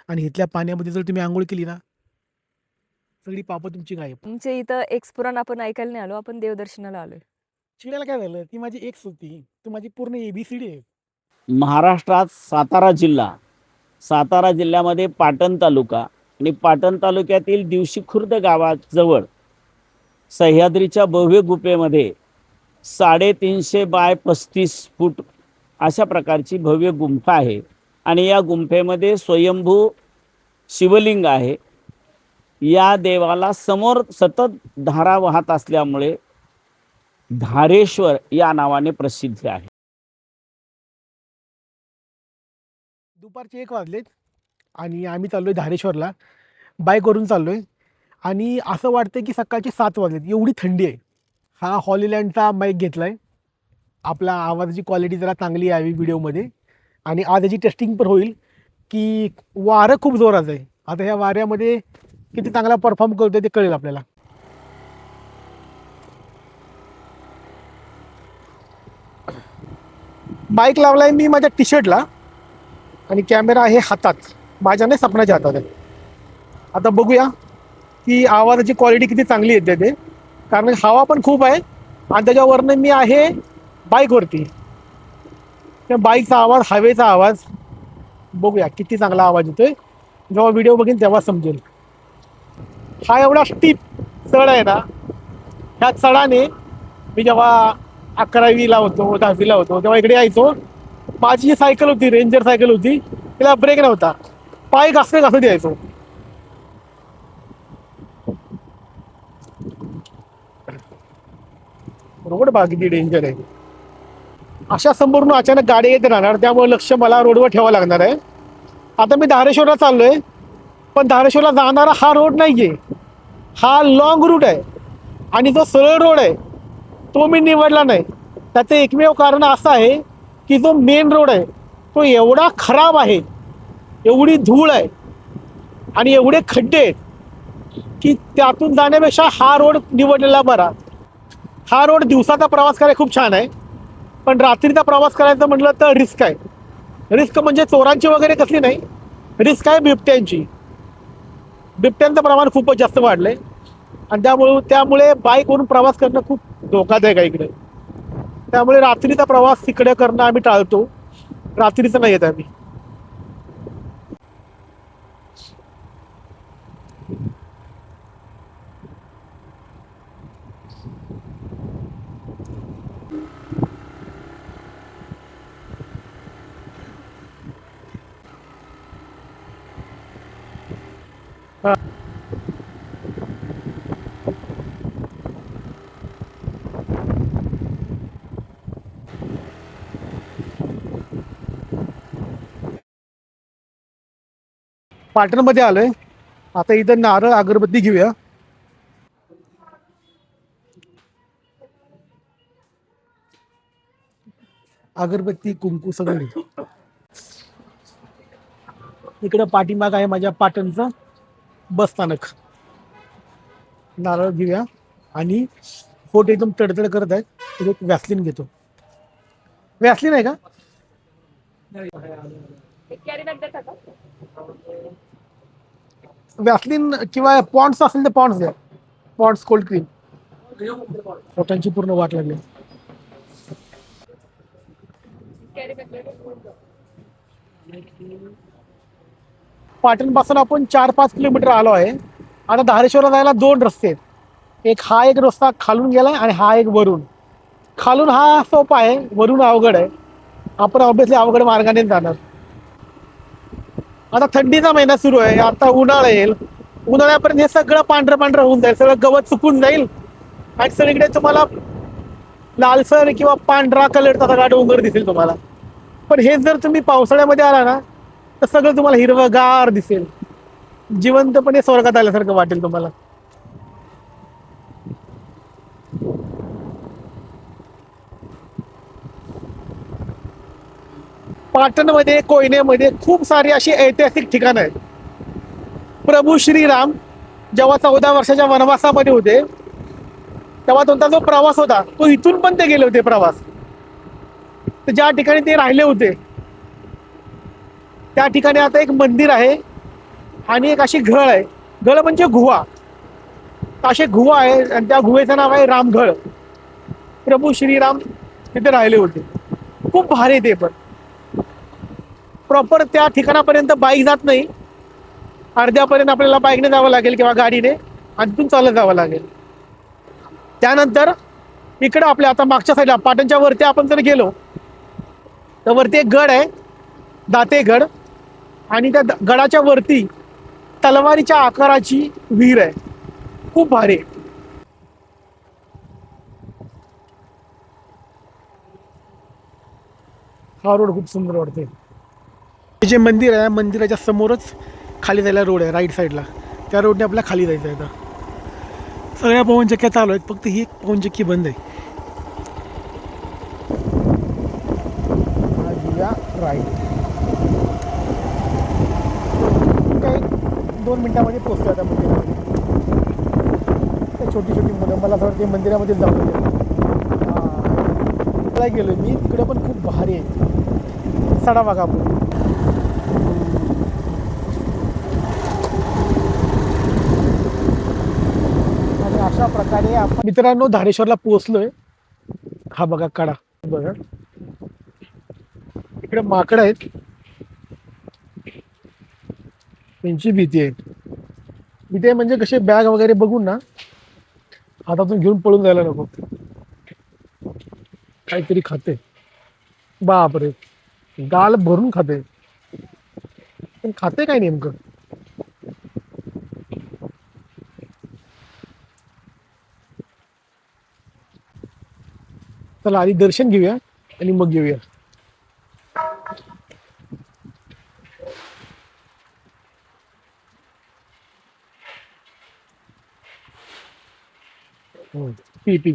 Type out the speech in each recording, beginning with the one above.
आणि इथल्या पाण्यामध्ये जर तुम्ही आंघोळ केली ना, सगळी पापं तुमची गायब. तुमच्या इथं एक्स पुराण आपण ऐकायला नाही आलो, आपण देवदर्शनाला आलोय. चिडायला काय झालं? ती माझी एक्स होती. ती माझी पूर्ण ABCD आहे. महाराष्ट्रात सातारा जिल्ह्यामध्ये पाटण तालुका आणि पाटण तालुक्यातील दिवशी खुर्द गावाजवळ सह्याद्रीच्या भव्य गुफेमध्ये 350 बाय 35 फूट अशा प्रकारची भव्य गुंफा आहे आणि या गुंफेमध्ये स्वयंभू शिवलिंग आहे. या देवाला समोर सतत धारा वाहत असल्यामुळे धारेश्वर या नावाने प्रसिद्ध आहे. दुपारचे 1 वाजलेत आणि आम्ही चाललोय धारेश्वरला. बाईकवरून चाललोय आणि असं वाटतंय की सकाळचे 7 वाजलेत. एवढी थंडी आहे. हा हॉलीलँडचा माईक घेतलाय. आपला आवाजाची क्वालिटी जरा चांगली यावी व्हिडिओमध्ये आणि आज याची टेस्टिंग पण होईल की वारं खूप जोराचं आहे. आता ह्या वाऱ्यामध्ये किती चांगला परफॉर्म करतोय ते कळेल आपल्याला. बाईक लावलाय मी माझ्या टी-शर्टला आणि कॅमेरा आहे हातात. माझ्या नाही, सपनाच्या हातात आहे. आता बघूया की आवाजाची क्वालिटी किती चांगली येते ते, कारण हवा पण खूप आहे आणि त्याच्यावरनं मी आहे बाईकवरती. त्या बाईकचा आवाज, हवेचा आवाज बघूया किती चांगला आवाज येतोय. जेव्हा व्हिडिओ बघीन तेव्हा समजेल. हा एवढा स्टीप चढ आहे ना, ह्या चढाने मी जेव्हा 11वीला होतो 10वीला होतो तेव्हा इकडे यायचो. माझी जी सायकल होती, रेंजर सायकल होती, तिला ब्रेक नव्हता. पाय घासत घासत यायचो. रोड बघा किती डेंजर आहे. अशा समोरून अचानक गाडी येत राहणार, त्यामुळे लक्ष मला रोडवर ठेवावं लागणार आहे. आता मी धारेश्वरला चाललोय, पण धारेश्वरला जाणारा हा रोड नाहीये, हा लॉंग रूट आहे आणि जो सरळ रोड आहे तो मी निवडला नाही. त्याचं एकमेव कारण असं आहे की जो मेन रोड आहे तो एवढा खराब आहे, एवढी धूळ आहे आणि एवढे खड्डे आहेत की त्यातून जाण्यापेक्षा हा रोड निवडलेला बरा. हा रोड दिवसाचा प्रवास करायला खूप छान आहे, पण रात्रीचा प्रवास करायचं म्हटलं तर रिस्क आहे. रिस्क म्हणजे चोरांची वगैरे कसली नाही, रिस्क आहे बिबट्यांची. बिबट्यांचं प्रमाण खूपच जास्त वाढलंय आणि त्यामुळे बाईकवरून प्रवास करणं खूप धोकादायक आहे इकडे. त्यामुळे रात्रीचा प्रवास तिकडे करणं आम्ही टाळतो. रात्रीचं नाही येत आम्ही. पाटणमध्ये आलोय. आता इथं नारळ अगरबत्ती घेऊया. अगरबत्ती, कुंकू सगळं घेऊ. इकडं पाठीमाग आहे माझ्या पाटणचं बस स्थानक. नारळ घेऊया आणि पोट एकदम तडतड करत आहे. एक वॅसलीन घेतो. वॅसलीन आहे का? वॅसलीन किंवा पॉन्ड्स असेल तर पॉन्ड्स द्या. Pond's cold cream. पोटांची पूर्ण वाट लागली. पाटण पासून आपण 4-5 किलोमीटर आलो आहे. आता धारेश्वरला जायला 2 रस्ते आहेत. एक रस्ता खालून गेलाय आणि हा एक वरून. खालून हा सोपा आहे, वरून अवघड आहे. आपण ऑब्विसली अवघड मार्गाने जाणार. आता थंडीचा महिना सुरू आहे, आता उन्हाळा येईल. उन्हाळ्यापर्यंत हे सगळं पांढरं पांढरं होऊन जाईल, सगळं गवत सुकून जाईल आणि सगळीकडे तुम्हाला लालसर किंवा पांढरा कलरचा सगळा डोंगर दिसेल तुम्हाला. पण हे जर तुम्ही पावसाळ्यामध्ये आला ना तर सगळं तुम्हाला हिरवगार दिसेल. जिवंतपणे स्वर्गात आल्यासारखं वाटेल तुम्हाला. पाटणमध्ये, कोयनेमध्ये खूप सारी अशी ऐतिहासिक ठिकाणं आहेत. प्रभू श्रीराम जेव्हा 14 वर्षाच्या वनवासामध्ये होते तेव्हा त्यांचा जो प्रवास होता तो इथून पण ते गेले होते प्रवास. तर ज्या ठिकाणी ते राहिले होते त्या ठिकाणी आता एक मंदिर आहे आणि एक अशी घळ आहे. घळ म्हणजे गुहा. अशी गुहा आहे आणि त्या गुहेचं नाव आहे रामघळ. प्रभू श्रीराम तिथे राहिले होते. खूप भारी ते पण. प्रॉपर त्या ठिकाणापर्यंत बाईक जात नाही. अर्ध्यापर्यंत आपल्याला बाईकने जावं लागेल किंवा गाडीने, आणि तिथून चालत जावं लागेल. त्यानंतर इकडं आपल्या आता मागच्या साईडला पाटणच्या वरती आपण जर गेलो तर वरती एक गड आहे, दातेगड. आणि त्या गडाच्या वरती तलवारीच्या आकाराची विहीर आहे. खूप भारी आहे. हा रोड खूप सुंदर वाटते. हे जे मंदिर आहे, मंदिराच्या समोरच खाली जायला रोड आहे राईट साईडला. त्या रोडने आपल्याला खाली जायचं आहे. आता सगळ्या पवनचक्क्या चालू आहेत, फक्त ही एक पवनचक्की बंद आहे. राईट. काही 2 मिनिटामध्ये पोहोचतो आता मंदिरामध्ये. छोटी छोटी मुलं, मला असं वाटतं मंदिरामध्ये जाऊन गेलो मी. तिकडे पण खूप भारी आहे. सडा बघा आपण. आणि अशा प्रकारे आपण मित्रांनो धारेश्वरला पोहोचलोय. हा बघा कडा बघा. इकडे माकड आहेत, त्यांची भीती आहे. भीती आहे म्हणजे कसे बॅग वगैरे बघून ना हातातून घेऊन पळून जायला नको. काहीतरी खाते, बापरे, गाल भरून खाते. पण खाते काय नेमकं? चला आधी दर्शन घेऊया आणि मग घेऊया. पी पी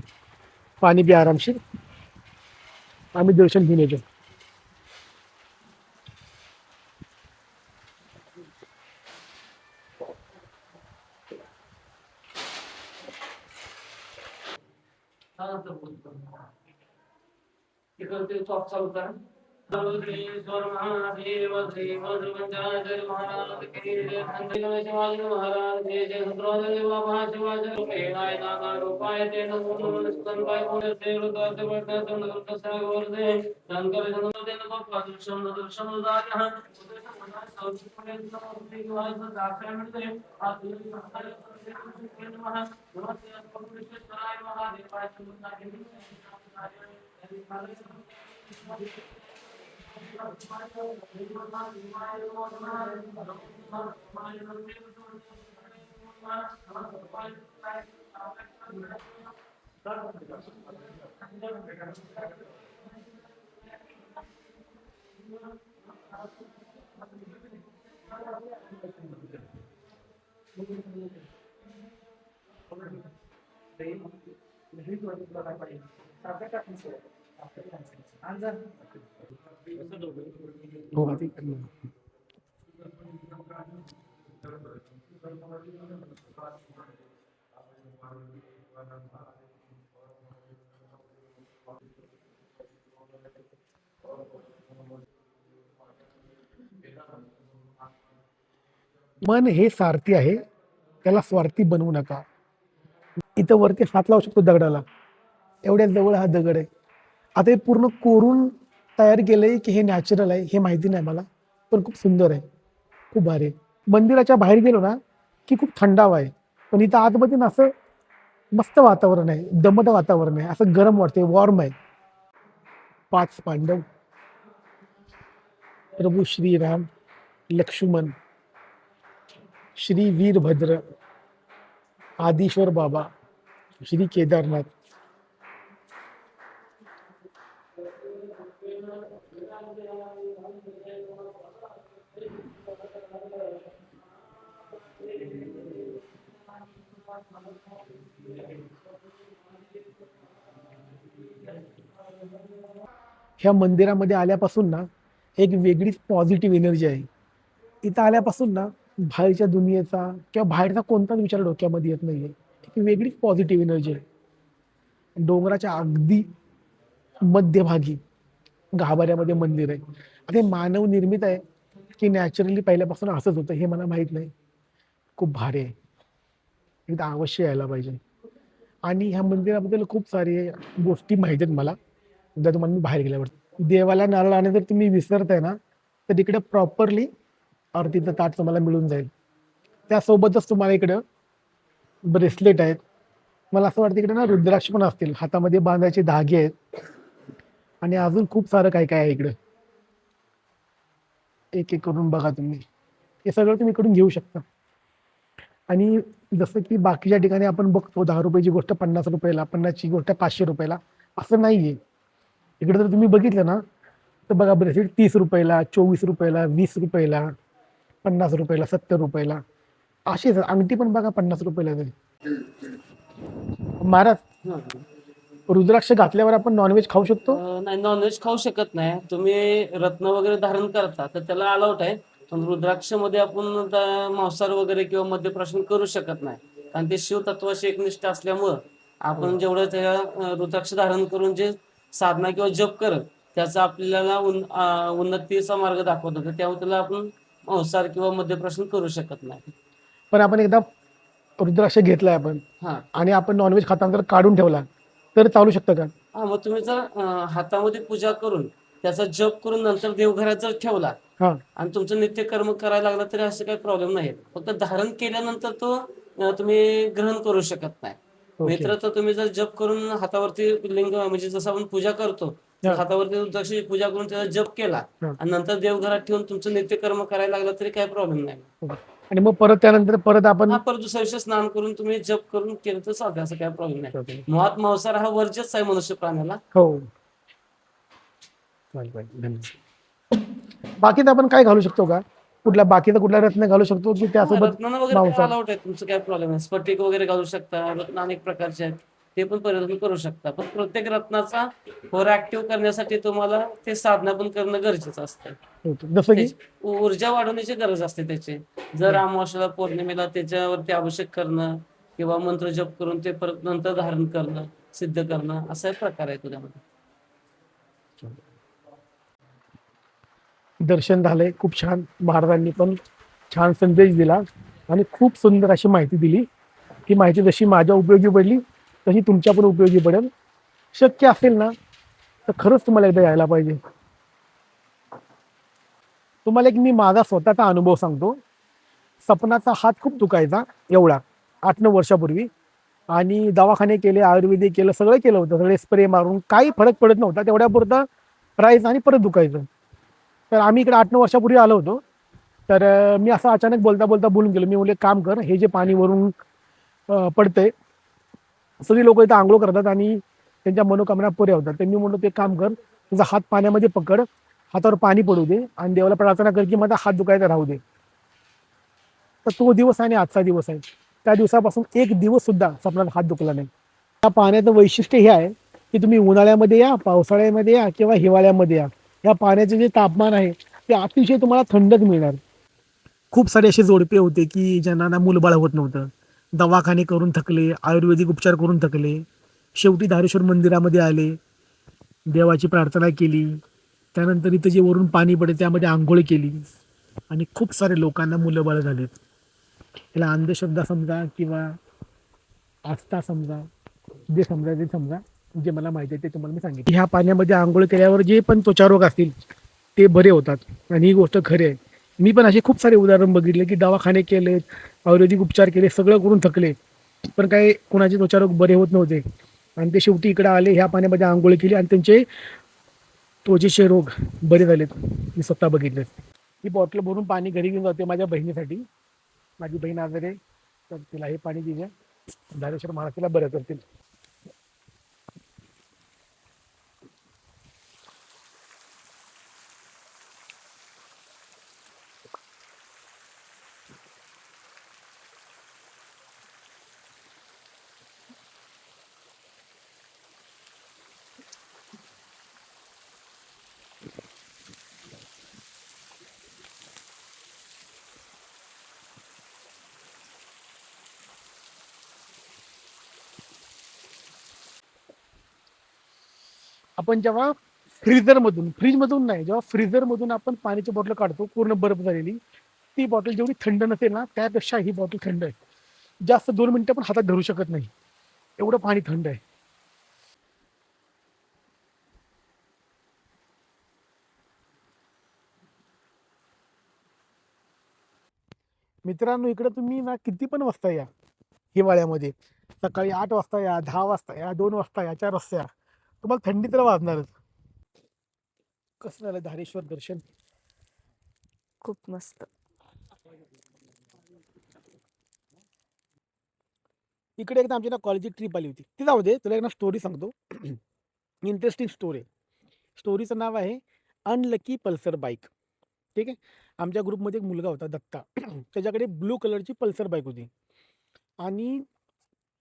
पाणी पी आरामशीर. आम्ही दर्शन घेऊन येतो. हो आधी मन हे सारथी आहे, त्याला स्वार्थी बनवू नका. इथं वरती हात लावू शकतो दगडाला, एवढ्या जवळ हा दगड आहे. आता हे पूर्ण कोरून तयार केलंय की हे नॅचरल आहे हे माहिती नाही मला, पण खूप सुंदर आहे, खूप भारी आहे. मंदिराच्या बाहेर गेलो ना की खूप थंडावा आहे, पण इथं आतमध्ये ना असं मस्त वातावरण आहे, दमट वातावरण आहे, असं गरम वाटते, वॉर्म आहे. 5 पांडव, प्रभू श्रीराम, लक्ष्मण, श्री वीरभद्र, आदिश्वर बाबा, श्री केदारनाथ. ह्या मंदिरामध्ये आल्यापासून ना एक वेगळीच पॉझिटिव्ह एनर्जी आहे. इथं आल्यापासून ना बाहेरच्या दुनियेचा किंवा बाहेरचा कोणताच विचार डोक्यामध्ये येत नाहीये. एक वेगळीच पॉझिटिव्ह एनर्जी आहे. डोंगराच्या अगदी मध्यभागी गाभाऱ्यामध्ये मंदिर आहे. आता हे मानव निर्मित आहे की नॅचरली पहिल्यापासून असंच होतं हे मला माहीत नाही. खूप भारी आहे. एकदा अवश्य यायला पाहिजे. आणि ह्या मंदिराबद्दल खूप सारे गोष्टी माहिती आहेत मला. एकदा तुम्हाला मी बाहेर गेल्यावर. देवाला नारळ आणि जर तुम्ही विसरताय ना, तर तिकडे प्रॉपरली आरतीचं ताट तुम्हाला मिळून जाईल. त्यासोबतच तुम्हाला इकडं ब्रेसलेट आहेत. मला असं वाटतं इकडे ना रुद्राक्ष पण असतील. हातामध्ये बांधायचे धागे आहेत आणि अजून खूप सारं काय काय आहे इकडं. एक एक करून बघा तुम्ही. हे सगळं तुम्ही इकडून घेऊ शकता. आणि जसं की बाकीच्या ठिकाणी आपण बघतो 10 रुपयाची गोष्ट 50 रुपयाला, 50ची गोष्ट 500 रुपयाला, असं नाहीये. इकडे जर तुम्ही बघितलं ना, तर बघा ब्रेसलेट 30 रुपयाला, 24 रुपयाला, 20 रुपयाला, 50 रुपयाला, 70 रुपयाला असेच. अंगठी पण बघा 50 रुपयाला जाईल. महाराज, रुद्राक्ष घातल्यावर आपण नॉनव्हेज खाऊ शकतो? नाही, नॉनव्हेज खाऊ शकत नाही. तुम्ही रत्न वगैरे धारण करता तर त्याला अलाउट आहे. पण रुद्राक्षमध्ये आपण मांसाहार वगैरे किंवा मद्यप्राशन करू शकत नाही. कारण ते शिवतत्वाशी एकनिष्ठ असल्यामुळं आपण जेवढं त्या रुद्राक्ष धारण करून जे साधना किंवा जप करत त्याचा आपल्याला उन्नतीचा मार्ग दाखवत होतं, त्यामुळे त्याला आपण मांसाहार किंवा मद्यप्राशन करू शकत नाही. पण आपण एकदा रुद्राक्ष घेतलाय आपण हा आणि आपण नॉनव्हेज खाताना जर काढून ठेवला तर चालू शकतं का? हा मग तुम्ही जर हातामध्ये पूजा करून त्याचा जप करून नंतर देवघरात जर ठेवला हा. आणि तुमचं नित्यकर्म करायला लागला तरी असं काही प्रॉब्लेम नाही. फक्त धारण केल्यानंतर तो तुम्ही ग्रहण करू शकत नाही. ओके. मित्र तर तुम्ही जर जप करून हातावरती लिंग म्हणजे जसं आपण पूजा करतो तर हा. हातावरती रुद्राक्षाची पूजा करून त्याचा जप केला हा. आणि नंतर देवघरात ठेवून तुमचं नित्यकर्म करायला लागला तरी काही प्रॉब्लेम नाही. आणि मग परत त्यानंतर परत आपण हा परत दुसऱ्या दिवशी स्नान करून तुम्ही जप करून केलं तर चालतं, असं काही प्रॉब्लेम नाही. मुळात मांसाहार हा वर्ज्यच आहे मनुष्य प्राण्याला. हो. चालेल, चालेल. धन्यवाद. बाकीचं आपण काय घालू शकतो का? कुठला रत्न घालू शकतो की त्यासोबत रत्नांना वगैरे मांसाहार? अलाउट आहे, तुमचं काय प्रॉब्लेम आहे. स्फटिक वगैरे घालू शकता, रत्न अनेक प्रकारचे आहेत ते पण परिधान करू शकता. पण प्रत्येक रत्नाचा फोर ऍक्टिव्ह करण्यासाठी तुम्हाला ते साधना पण करणं गरजेचं असतं. ओके. जसं की त्याची ऊर्जा वाढवण्याची गरज असते त्याची. जर अमावस्येला पौर्णिमेला त्याच्यावरती अभिषेक करणं किंवा मंत्र जप करून ते परत नंतर धारण करणं, सिद्ध करणं असा एक प्रकार आहे त्यामध्ये. दर्शन झालंय खूप छान. महाराजांनी पण छान संदेश दिला आणि खूप सुंदर अशी माहिती दिली. ही माहिती जशी माझ्या उपयोगी पडली तशी तुमच्या पण उपयोगी पडेल. शक्य असेल ना तर खरंच तुम्हाला एकदा यायला पाहिजे. तुम्हाला एक मी माझा स्वतःचा अनुभव सांगतो. सपनाचा हात खूप दुखायचा एवढा 8-9 वर्षापूर्वी आणि दवाखाने केले, आयुर्वेदिक केलं, सगळं केलं होतं. सगळे स्प्रे मारून काही फरक पडत नव्हता. तेवढ्यापुरता राहायचं आणि परत दुखायचं. तर आम्ही इकडे 8-9 वर्षापूर्वी आलो होतो. तर मी असं अचानक बोलता बोलता बोलून गेलो. मी म्हणले काम कर, हे जे पाणी वरून पडतंय सगळी लोक इथं आंघोळ करतात आणि त्यांच्या मनोकामना पुऱ्या होतात. तर मी म्हणलो ते काम कर, तुझा हात पाण्यामध्ये पकड, हातावर पाणी पडू दे आणि देवाला प्रार्थना कर की माझा हात दुखायचा राहू दे. तर तो दिवस आणि आजचा दिवस आहे. त्या दिवसापासून एक दिवस सुद्धा सपनाला हात दुखला नाही. या पाण्याचं वैशिष्ट्य हे आहे की तुम्ही उन्हाळ्यामध्ये या, पावसाळ्यामध्ये या किंवा हिवाळ्यामध्ये या, या पाण्याचे जे तापमान आहे ते अतिशय तुम्हाला थंडच मिळणार. खूप सारे असे जोडपे होते की ज्यांना ना मूलबाळ होत नव्हतं. दवाखाने करून थकले, आयुर्वेदिक उपचार करून थकले, शेवटी धारेश्वर मंदिरामध्ये आले, देवाची प्रार्थना केली, त्यानंतर इथं जे वरून पाणी पडे त्यामध्ये आंघोळ केली आणि खूप सारे लोकांना मुलंबाळ झालेत. याला अंधश्रद्धा समजा किंवा आस्था समजा, जे समजा ते समजा, जे मला माहिती आहे ते तुम्हाला मी सांगितलं. ह्या पाण्यामध्ये आंघोळ केल्यावर जे पण त्वचारोग असतील ते बरे होतात आणि ही गोष्ट खरी आहे. मी पण असे खूप सारे उदाहरण बघितले की दवाखाने केलेत, आयुर्वेदिक उपचार केले, सगळं करून थकले, पण काही कोणाचे त्वचारोग बरे होत नव्हते आणि ते शेवटी इकडे आले, ह्या पाण्यामध्ये आंघोळ केली आणि त्यांचे त्वचेचे रोग बरे झालेत. मी स्वतः बघितले. ही बॉटल भरून पाणी घरी घेऊन जाते माझ्या बहिणीसाठी. माझी बहीण आजारी आहे तर तिला हे पाणी दिले, धारेश्वर महाराज बरं करतील. आपण जेव्हा फ्रीजमधून नाही, जेव्हा फ्रीझरमधून आपण पाण्याची बॉटल काढतो पूर्ण बर्फ झालेली, ती बॉटल जेवढी थंड नसेल ना त्यापेक्षा ही बॉटल थंड आहे. जास्त 2 मिनिटं पण हातात धरू शकत नाही, एवढं पाणी थंड आहे. मित्रांनो, इकडे तुम्ही ना किती पण वाजता या हिवाळ्यामध्ये, सकाळी 8 वाजता या, 10 वाजता या, 2 वाजता या, 4 वाजता या, तुम्हाला थंडी तर वाजणारच. कसं झालं धारेश्वर दर्शन? खूप मस्त. इकडे एकदा आमची ना कॉलेजची ट्रिप आली होती, ती जाऊ दे, तुला एक ना स्टोरी सांगतो. Interesting story. स्टोरीचं नाव आहे अनलकी पल्सर बाईक. ठीक आहे. आमच्या ग्रुपमध्ये एक मुलगा होता दत्ता. त्याच्याकडे ब्लू कलरची पल्सर बाईक होती आणि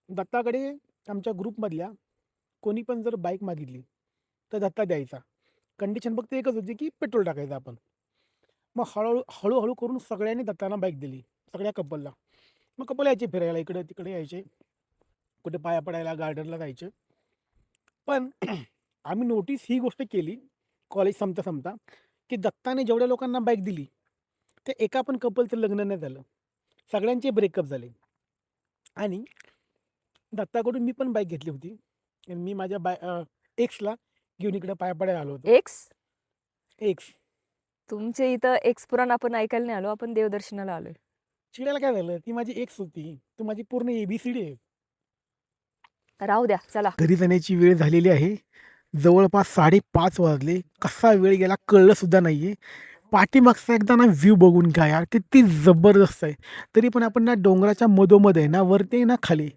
दत्ताकडे आमच्या ग्रुपमधल्या कोणी पण जर बाईक मागितली तर दत्ता द्यायचा. कंडिशन फक्त एकच होती की पेट्रोल टाकायचं आपण. मग हळूहळू करून सगळ्यांनी दत्ताना बाईक दिली, सगळ्या कपलला. मग कपल यायचे फिरायला, इकडे तिकडे यायचे, कुठे पाया पडायला, गार्डनला जायचे. पण आम्ही नोटीस ही गोष्ट केली कॉलेज संपता संपता की दत्ताने जेवढ्या लोकांना बाईक दिली ते एका पण कपलचं लग्न नाही झालं, सगळ्यांचे ब्रेकअप झाले. आणि दत्ताकडून मी पण बाईक घेतली होती आणि मी माझ्या एक्सला घेऊन इकडे पाया पडायला आलो होतो. एक्स? एक्स तुमचे इथं एक्स पुराण आपण ऐकायला नाही आलो, आपण देवदर्शनाला आलोय. चिडायला काय झालं, ती माझी एक्स होती, तू माझी पूर्ण ABCD आहे. राहू द्या, चला. घरी जाण्याची वेळ झालेली आहे. जवळपास 5:30 वाजले. कसा वेळ गेला कळलं सुद्धा नाहीये. पाठीमागचा एकदा ना व्ह्यू बघून घ्या यार, किती जबरदस्त आहे. तरी पण आपण ना डोंगराच्या मधोमध आहे ना, वरती आहे ना खाली,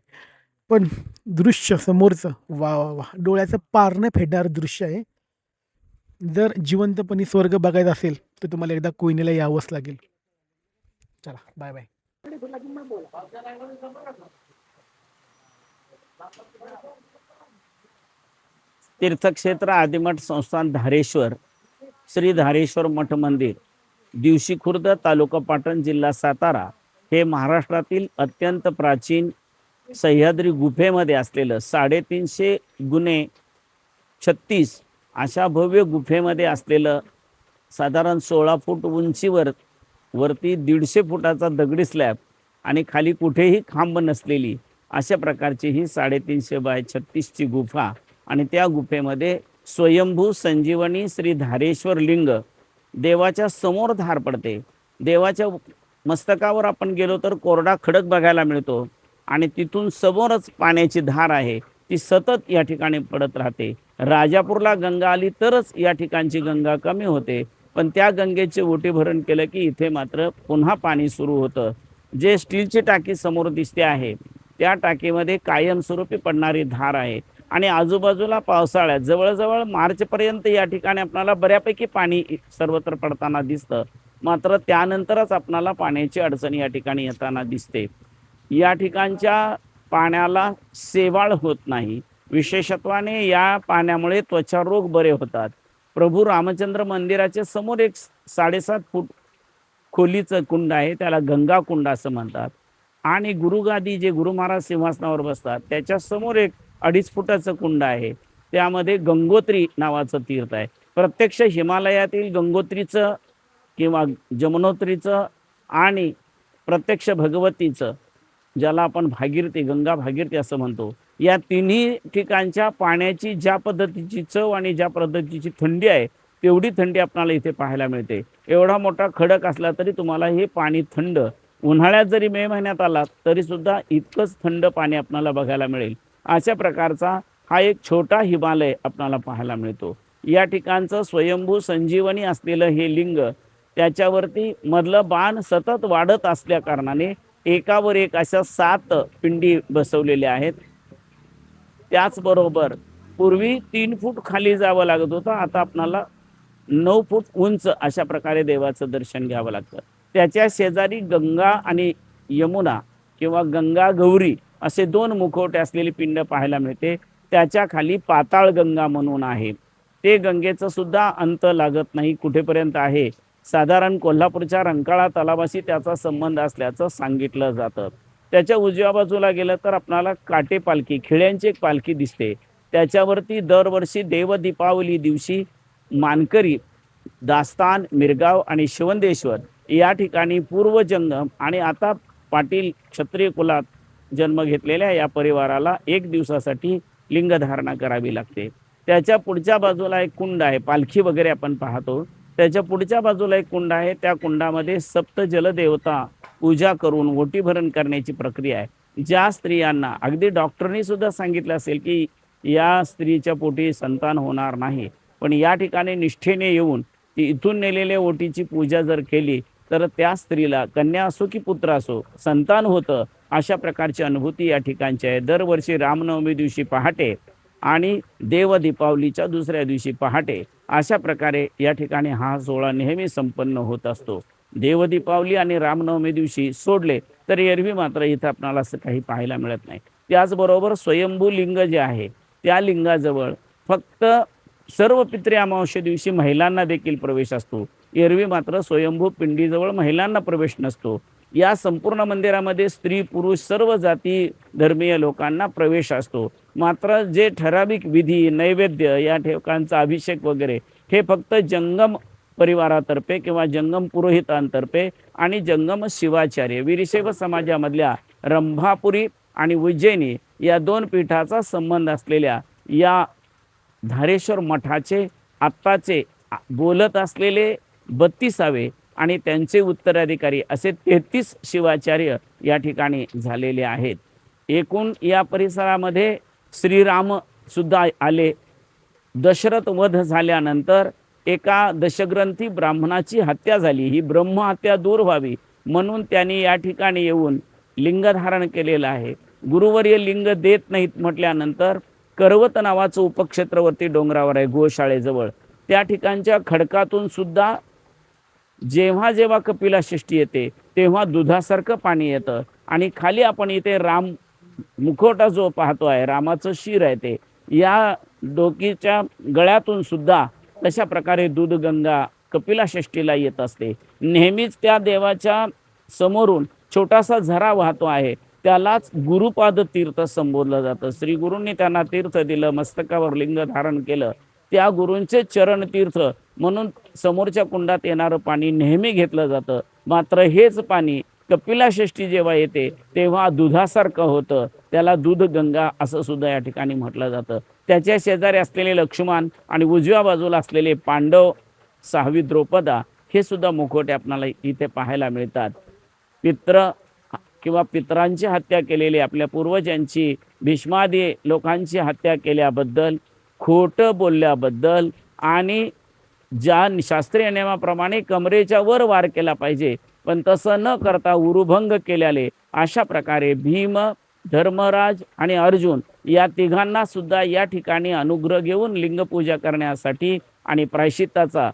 पण दृश्य समोरचं वा वा वा, डोळ्याचं पार न फेडणारं दृश्य आहे. जर जिवंतपणी स्वर्ग बघायचा असेल तर तुम्हाला एकदा कोयनेला यावंच लागेल. चला, बाय बाय. तीर्थक्षेत्र आदिमठ संस्थान धारेश्वर, श्री धारेश्वर मठ मंदिर, दिवशी खुर्द, तालुका पाटण, जिल्हा सातारा हे महाराष्ट्रातील अत्यंत प्राचीन सह्याद्री गुफेमध्ये असलेलं 350 गुणे 36 अशा भव्य गुफेमध्ये असलेलं साधारण 16 फूट उंचीवर, वरती 150 फुटाचा दगडी स्लॅब आणि खाली कुठेही खांब नसलेली अशा प्रकारची ही 350 बाय 36 ची गुफा. आणि त्या गुफेमध्ये स्वयंभू संजीवनी श्री धारेश्वर लिंग देवाच्या समोर धार पडते. देवाच्या मस्तकावर आपण गेलो तर कोरडा खडक बघायला मिळतो आणि तिथून समोरच पाण्याची धार आहे, ती सतत या ठिकाणी पडत राहते. राजापूरला गंगा आली तरच या ठिकाणची गंगा कमी होते, पण त्या गंगेचे ओटी भरण केलं की इथे मात्र पुन्हा पाणी सुरू होतं. जे स्टीलची टाकी समोर दिसते आहे त्या टाकीमध्ये कायमस्वरूपी पडणारी धार आहे आणि आजूबाजूला पावसाळ्यात जवळजवळ मार्चपर्यंत या ठिकाणी आपल्याला बऱ्यापैकी पाणी सर्वत्र पडताना दिसतं. मात्र त्यानंतरच आपल्याला पाण्याची अडचण या ठिकाणी येताना दिसते. या ठिकाणच्या पाण्याला शेवाळ होत नाही. विशेषत्वाने या पाण्यामुळे त्वचा रोग बरे होतात. प्रभू रामचंद्र मंदिराच्या समोर एक 7.5 फूट खोलीचं कुंड आहे, त्याला गंगा कुंड असं म्हणतात. आणि गुरुगादी, जे गुरु महाराज सिंहासनावर बसतात, त्याच्या समोर एक 2.5 फुटाचं कुंड आहे, त्यामध्ये गंगोत्री नावाचं तीर्थ आहे. प्रत्यक्ष हिमालयातील गंगोत्रीचं किंवा जमुनोत्रीचं आणि प्रत्यक्ष भगवतीचं, ज्याला आपण भागीरथी, गंगा भागीरथी असं म्हणतो, या तिन्ही ठिकाणच्या पाण्याची ज्या पद्धतीची चव आणि ज्या पद्धतीची थंडी आहे तेवढी थंडी आपल्याला इथे पाहायला मिळते. एवढा मोठा खडक असला तरी तुम्हाला हे पाणी थंड, उन्हाळ्यात जरी मे महिन्यात आलात तरी सुद्धा इतकंच थंड पाणी आपल्याला बघायला मिळेल. अशा प्रकारचा हा एक छोटा हिमालय आपल्याला पाहायला मिळतो. या ठिकाणचं स्वयंभू संजीवनी असलेलं हे लिंग, त्याच्यावरती मधलं बाण सतत वाढत असल्या कारणाने एकावर एक अशा 7 पिंडी बसवलेल्या आहेत. त्याचबरोबर पूर्वी 3 फूट खाली जावं लागत होतं, आता आपणाला 9 फूट उंच अशा प्रकारे देवाचं दर्शन घ्यावं लागतं. त्याच्या शेजारी गंगा आणि यमुना किंवा गंगा गौरी असे 2 मुखवटे असलेली पिंड पाहायला मिळते. त्याच्या खाली पाताळ गंगा म्हणून आहे. ते गंगेचं सुद्धा अंत लागत नाही, कुठेपर्यंत आहे. साधारण कोल्हापूरच्या रंकाळा तलावाशी त्याचा संबंध असल्याचं सांगितलं जातं. त्याच्या उजव्या बाजूला गेलं तर आपल्याला काटे पालखी, खिळ्यांची एक पालखी दिसते. त्याच्यावरती दरवर्षी देव दीपावली दिवशी मानकरी, दास्तान, मिरगाव आणि शिवंदेश्वर या ठिकाणी पूर्वजंगम आणि आता पाटील क्षत्रिय कुलात जन्म घेतलेल्या या परिवाराला 1 दिवसासाठी लिंगधारणा करावी लागते. त्याच्या पुढच्या बाजूला एक कुंड आहे, पालखी वगैरे आपण पाहतो. त्याच्या पुढच्या बाजूला एक कुंड आहे, त्या कुंडामध्ये सप्त जलदेवता पूजा करून ओटी भरण करण्याची प्रक्रिया आहे. ज्या स्त्रियांना अगदी डॉक्टरनी सुद्धा सांगितलं असेल की या स्त्रीच्या पोटी संतान होणार नाही, पण या ठिकाणी निष्ठेने येऊन ती इथून नेलेल्या ओटीची पूजा जर केली तर त्या स्त्रीला कन्या असो की पुत्र असो संतान होतं, अशा प्रकारची अनुभूती या ठिकाणची आहे. दरवर्षी रामनवमी दिवशी पहाटे आणि देव दीपावलीच्या दुसऱ्या दिवशी पहाटे अशा प्रकारे या ठिकाणी हा सोहळा नेहमी संपन्न होत असतो. देव दीपावली आणि रामनवमी दिवशी सोडले तर एरवी मात्र इथं आपल्याला असं काही पाहायला मिळत नाही. त्याचबरोबर स्वयंभू लिंग जे आहे त्या लिंगाजवळ फक्त सर्व पितृ अमावस्ये दिवशी महिलांना देखील प्रवेश असतो. एरवी मात्र स्वयंभू पिंडीजवळ महिलांना प्रवेश नसतो. या संपूर्ण मंदिरामध्ये स्त्री पुरुष सर्व जाती धर्मीय लोकांना प्रवेश असतो. मात्र जे ठराविक विधी नैवेद्य या ठिकाणचा अभिषेक वगैरे हे फक्त जंगम परिवारातर्फे किंवा जंगम पुरोहितांतर्फे आणि जंगम शिवाचार्य वीरशैव समाजामधल्या रंभापुरी आणि उज्जैनी या 2 पीठाचा संबंध असलेल्या या धारेश्वर मठाचे आत्ताचे बोलत असलेले 32वे आणि त्यांचे उत्तराधिकारी असे 33 शिवाचार्य या ठिकाणी झालेले आहेत. एकूण या परिसरामध्ये श्रीराम सुद्धा आले. दशरथ वध झाल्यानंतर एका दशग्रंथी ब्राह्मणाची हत्या झाली. ही ब्रह्महत्या दूर व्हावी म्हणून त्यांनी या ठिकाणी येऊन लिंग धारण केलेलं आहे. गुरुवर्य लिंग देत नाहीत म्हटल्यानंतर करवत नावाचं उपक्षेत्रवर्ती डोंगरावर आहे गोशाळेजवळ, त्या ठिकाणच्या खडकातून सुद्धा जेव्हा जेव्हा कपिलाषष्ठी येते तेव्हा दुधासारखं पाणी येतं आणि खाली आपण इथे राम मुखवटा जो पाहतो आहे, रामाचं शिर आहे, ते या डोकीच्या गळ्यातून सुद्धा तशा प्रकारे दूधगंगा कपिलाषष्ठीला येत असते. नेहमीच त्या देवाच्या समोरून छोटासा झरा वाहतो आहे, त्यालाच गुरुपाद तीर्थ संबोधलं जातं. श्री गुरूंनी त्यांना तीर्थ दिलं, मस्तकावर लिंग धारण केलं, त्या गुरूंचे चरण तीर्थ म्हणून समोरच्या कुंडात येणारं पाणी नेहमी घेतलं जातं. मात्र हेच पाणी कपिलाषष्ठी जेव्हा येते तेव्हा दुधासारखं होतं, त्याला दूधगंगा असं सुद्धा या ठिकाणी म्हटलं जातं. त्याच्या शेजारी असलेले लक्ष्मण आणि उजव्या बाजूला असलेले पांडव, 6वी द्रौपदा हे सुद्धा मुखवटे आपल्याला इथे पाहायला मिळतात. पित्र किंवा पितरांची हत्या केलेली, आपल्या पूर्वजांची भीष्मादी लोकांची हत्या केल्याबद्दल, खोटं बोलल्याबद्दल आणि ज्या शास्त्रीय नियमाप्रमाणे कमरेच्या वर वार केला पाहिजे पण तसं न करता उरुभंग केल्याले, अशा प्रकारे भीम, धर्मराज आणि अर्जुन या तिघांना सुद्धा या ठिकाणी अनुग्रह घेऊन लिंगपूजा करण्यासाठी आणि प्रायश्चित्ताचा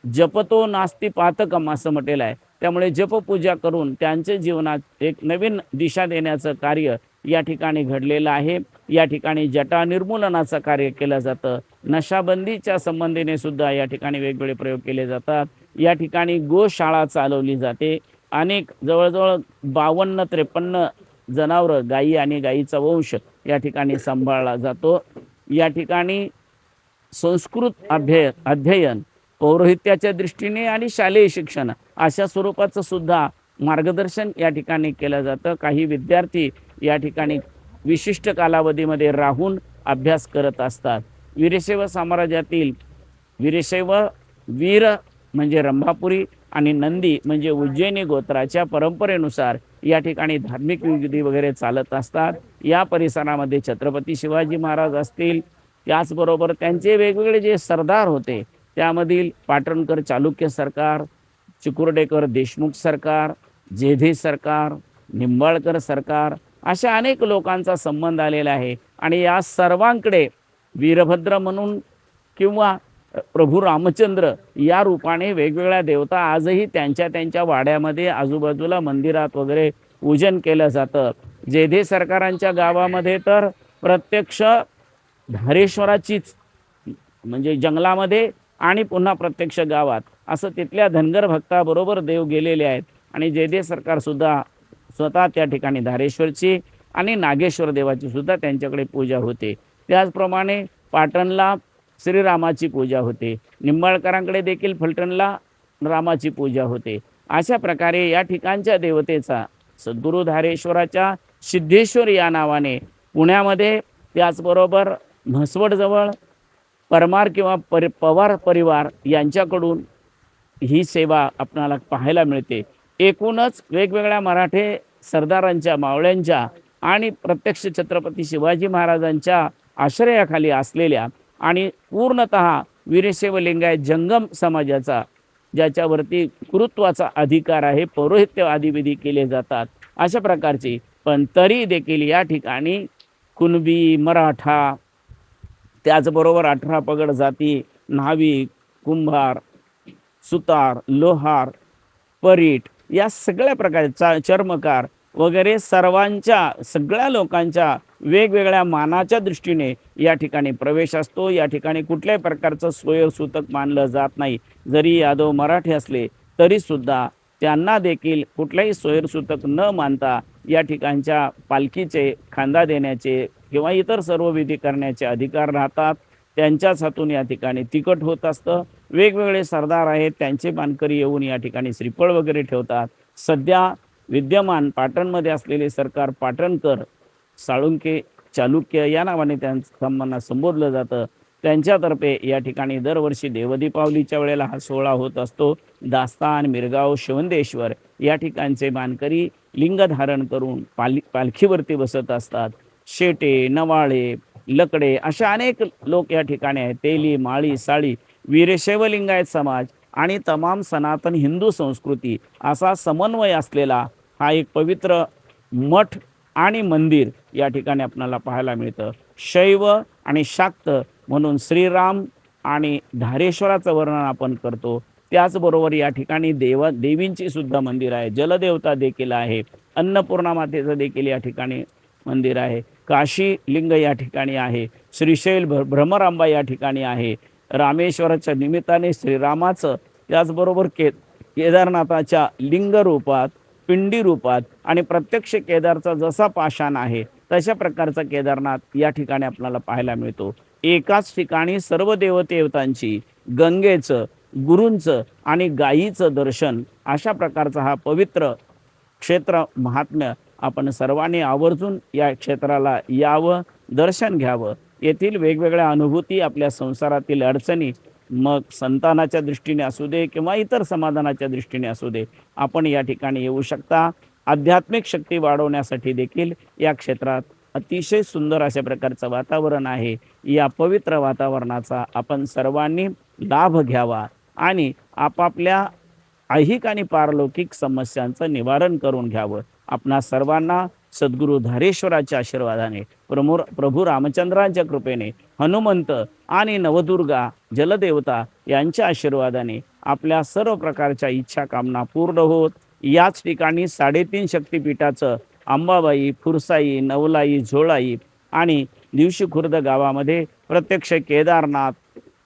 जपतो नास्ति पातकम असं म्हटलेलं आहे. त्यामुळे जपपूजा करून त्यांच्या जीवनात एक नवीन दिशा देण्याचं कार्य या ठिकाणी घडलेलं आहे. या ठिकाणी जटा निर्मूलनाचं कार्य केलं जातं. नशाबंदीच्या संबंधीने सुद्धा या ठिकाणी वेगवेगळे प्रयोग केले जातात. या ठिकाणी गोशाळा चालवली जाते. अनेक जवळजवळ 52-53 जनावरं, गायी आणि गायीचा वंश या ठिकाणी सांभाळला जातो. या ठिकाणी संस्कृत अध्ययन, पौरोहित्याच्या दृष्टीने आणि शालेय शिक्षण अशा स्वरूपाचं सुद्धा मार्गदर्शन या ठिकाणी केलं जातं. काही विद्यार्थी या ठिकाणी विशिष्ट कालावधीमध्ये राहून अभ्यास करत असतात. वीरशैव साम्राज्यातील वीरशैव वीर म्हणजे रंभापुरी आणि नंदी म्हणजे उज्जैनी गोत्राच्या परंपरेनुसार या ठिकाणी धार्मिक विधी वगैरे चालत असतात. या परिसरामध्ये छत्रपती शिवाजी महाराज असतील, त्याचबरोबर त्यांचे वेगवेगळे जे सरदार होते त्यामधील पाटणकर चालुक्य सरकार, चिकुर्डेकर देशमुख सरकार, जेधे सरकार, निंबाळकर सरकार अशा अनेक लोकांचा संबंध आलेला आहे. आणि या सर्वांकडे वीरभद्र म्हणून किंवा प्रभू रामचंद्र या रूपाने वेगवेगळ्या देवता आजही त्यांच्या वाड्यामध्ये आजूबाजूला मंदिरात वगैरे पूजन केलं जातं. जेधे सरकारांच्या गावामध्ये तर प्रत्यक्ष धारेश्वराचीच म्हणजे जंगलामध्ये आणि पुन्हा प्रत्यक्ष गावात असं तिथल्या धनगर भक्ताबरोबर देव गेलेले आहेत. आणि जेधे सरकारसुद्धा स्वतः त्या ठिकाणी धारेश्वरची आणि नागेश्वर देवाची सुद्धा त्यांच्याकडे पूजा होते. त्याचप्रमाणे पाटणला श्रीरामाची पूजा होते. निंबाळकरांकडे देखील फलटणला रामाची पूजा होते. अशा प्रकारे या ठिकाणच्या देवतेचा सद्गुरू धारेश्वराच्या सिद्धेश्वर या नावाने पुण्यामध्ये, त्याचबरोबर म्हसवडजवळ परमार किंवा पवार परिवार यांच्याकडून ही सेवा आपणाला पाहायला मिळते. एकूणच वेगवेगळ्या मराठे सरदारांच्या, मावळ्यांच्या आणि प्रत्यक्ष छत्रपती शिवाजी महाराजांच्या आश्रयाखाली असलेल्या आणि पूर्णतः वीरशैव लिंगायत जंगम समाजाचा, ज्याच्यावरती गुरुत्वाचा अधिकार आहे, पौरोहित्य आदिविधी केले जातात अशा प्रकारची, पण तरी देखील या ठिकाणी कुणबी, मराठा, त्याचबरोबर 18 पगड जाती, नाविक, कुंभार, सुतार, लोहार, परीट या सगळ्या प्रकारचा, चर्मकार वगैरे सर्वांच्या, सगळ्या लोकांच्या वेगवेगळ्या मानाच्या दृष्टीने या ठिकाणी प्रवेश असतो. या ठिकाणी कुठल्याही प्रकारचं स्वयंसूतक मानलं जात नाही. जरी यादव मराठी असले तरीसुद्धा त्यांना देखील कुठल्याही स्वयंसूतक न मानता या ठिकाणच्या पालखीचे, खांदा देण्याचे किंवा इतर सर्व विधी करण्याचे अधिकार राहतात. त्यांच्याच हातून या ठिकाणी तिकट होत असतं. वेगवेगळे सरदार आहेत, त्यांचे मानकरी येऊन या ठिकाणी श्रीफळ वगैरे ठेवतात. सध्या विद्यमान पाटणमध्ये असलेले सरकार पाटणकर, साळुंके, चालुक्य या नावाने त्यांना संबोधलं जातं. त्यांच्यातर्फे या ठिकाणी दरवर्षी देवदीपावलीच्या वेळेला हा सोहळा होत असतो. दास्तान, मिरगाव, शिवंदेश्वर या ठिकाणचे मानकरी लिंग धारण करून पालखीवरती बसत असतात. शेटे, नवाळे, लकडे अशा अनेक लोक या ठिकाणी आहेत. तेली, माळी, साळी, वीरशैव लिंगायत समाज आणि तमाम सनातन हिंदू संस्कृती असा समन्वय असलेला हा एक पवित्र मठ आणि मंदिर या ठिकाणी आपल्याला पाहायला मिळतं. शैव आणि शाक्त म्हणून श्रीराम आणि धारेश्वराचं वर्णन आपण करतो. त्याचबरोबर या ठिकाणी देवींची सुद्धा मंदिर आहे, जलदेवता देखील आहे, अन्नपूर्णा मातेचं देखील या ठिकाणी मंदिर आहे, काशी लिंग या ठिकाणी आहे, श्रीशैल भ्रमरांबा या ठिकाणी आहे. रामेश्वराच्या निमित्ताने श्रीरामाचं, त्याचबरोबर केदारनाथाच्या लिंग रूपात, पिंडी रूपात आणि प्रत्यक्ष केदारचा जसा पाषाण आहे तशा प्रकारचा केदारनाथ या ठिकाणी आपल्याला पाहायला मिळतो. एकाच ठिकाणी सर्व देवदेवतांची, गंगेचं, गुरूंचं आणि गायीचं दर्शन, अशा प्रकारचा हा पवित्र क्षेत्र महात्म्य आपण सर्वांनी आवर्जून या क्षेत्राला यावं, दर्शन घ्यावं. येथील वेगवेगळ्या अनुभूती, आपल्या संसारातील अडचणी, मग संतानाच्या दृष्टीने असू दे किंवा इतर समाधानाच्या दृष्टीने असू दे, आपण या ठिकाणी येऊ शकता. आध्यात्मिक शक्ती वाढवण्यासाठी देखील या क्षेत्रात अतिशय सुंदर अशा प्रकारचं वातावरण आहे. या पवित्र वातावरणाचा आपण सर्वांनी लाभ घ्यावा आणि आपापल्या ऐहिक आणि पारलौकिक समस्यांचं निवारण करून घ्यावं. आपणा सर्वांना सद्गुरू धारेश्वराच्या आशीर्वादाने, प्रभू रामचंद्रांच्या कृपेने, हनुमंत आणि नवदुर्गा जलदेवता यांच्या आशीर्वादाने आपल्या सर्व प्रकारच्या इच्छा कामना पूर्ण होत. याच ठिकाणी 3.5 शक्तिपीठाचं अंबाबाई, फुरसाई, नवलाई, झोळाई आणि दिवशी खुर्द गावामध्ये प्रत्यक्ष केदारनाथ,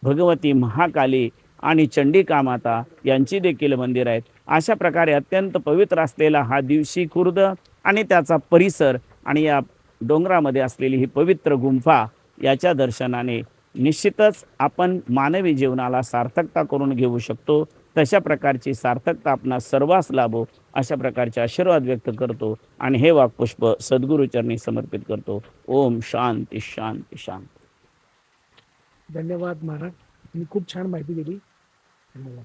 भगवती महाकाली आणि चंडिका माता यांची देखील मंदिर आहेत. अशा प्रकारे अत्यंत पवित्र असलेला हा दिवशी खुर्द आणि त्याचा परिसर आणि या डोंगरामध्ये असलेली ही पवित्र गुंफा, याच्या दर्शनाने निश्चितच आपण मानवी जीवनाला सार्थकता करून घेऊ शकतो. तशा प्रकारची सार्थकता आपणास सर्वांस लाभो अशा प्रकारचे आशीर्वाद व्यक्त करतो आणि हे वाक्पुष्प सद्गुरूचरणी समर्पित करतो. ओम शांती शांती शांती. धन्यवाद महाराज, तुम्ही खूप छान माहिती दिली. धन्यवाद.